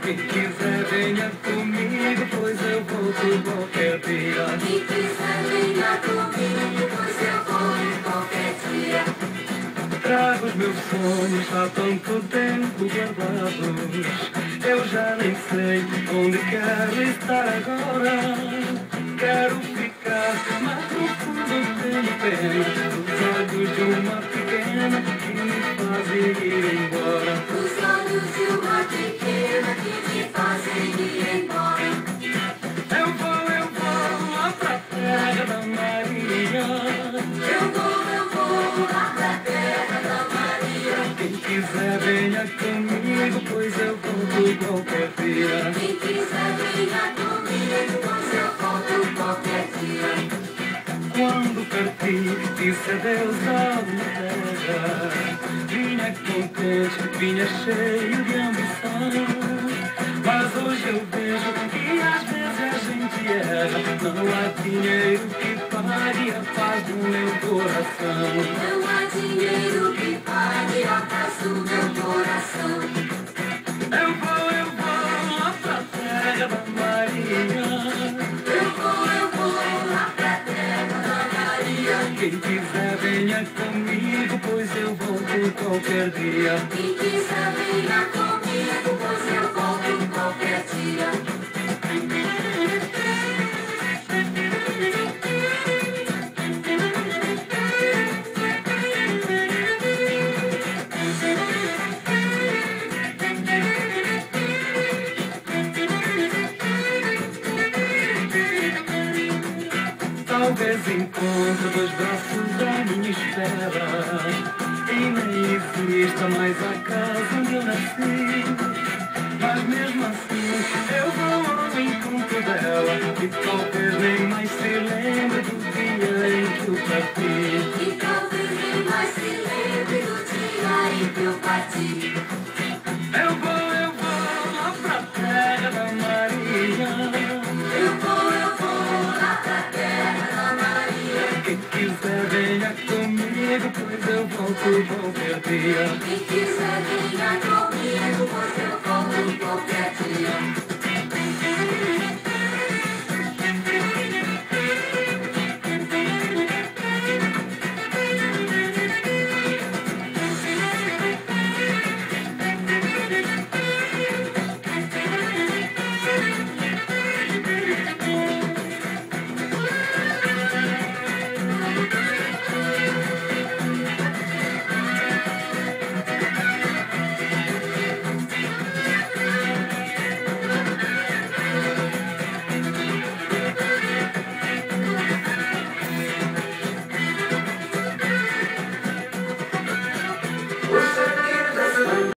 Quem quiser venha comigo, pois eu volto qualquer dia. Quem quiser venha comigo, pois eu vou qualquer dia. Trago os meus sonhos há tanto tempo guardados. Eu já nem sei onde quero estar agora. Quero ficar mais profundo, tenho pena dos olhos de uma pequena que me fazem ir embora. Os olhos de uma pequena que me fazem ir embora. Eu vou lá pra terra da Maria. Eu vou lá pra terra da Maria. Quem quiser venha comigo, pois eu volto qualquer dia. Quem quiser venha comigo, pois eu volto qualquer dia. Quando parti, disse adeus à minha terra. Vinha contente, vinha cheio de ambição. Mas hoje eu vejo que às vezes a gente erra. Não há dinheiro que pague a paz do meu coração. Não há dinheiro que pague a paz do meu coração. Eu vou lá pra terra da Maria. Eu vou lá pra terra da Maria. Quem quiser venha comigo, pois eu volto qualquer dia. Quem quiser venha comigo, pois eu volto qualquer dia. Talvez encontre dois braços à minha espera e nem exista mais a casa onde eu nasci. Mas mesmo assim eu vou ao encontro dela e talvez nem mais se lembre do dia em que eu parti. E talvez nem mais se lembre do dia em que eu parti. Eu vou lá pra terra da Maria. Eu vou lá pra terra da Maria. Quem quiser venha comigo, pois eu volto qualquer dia. Quem quiser venha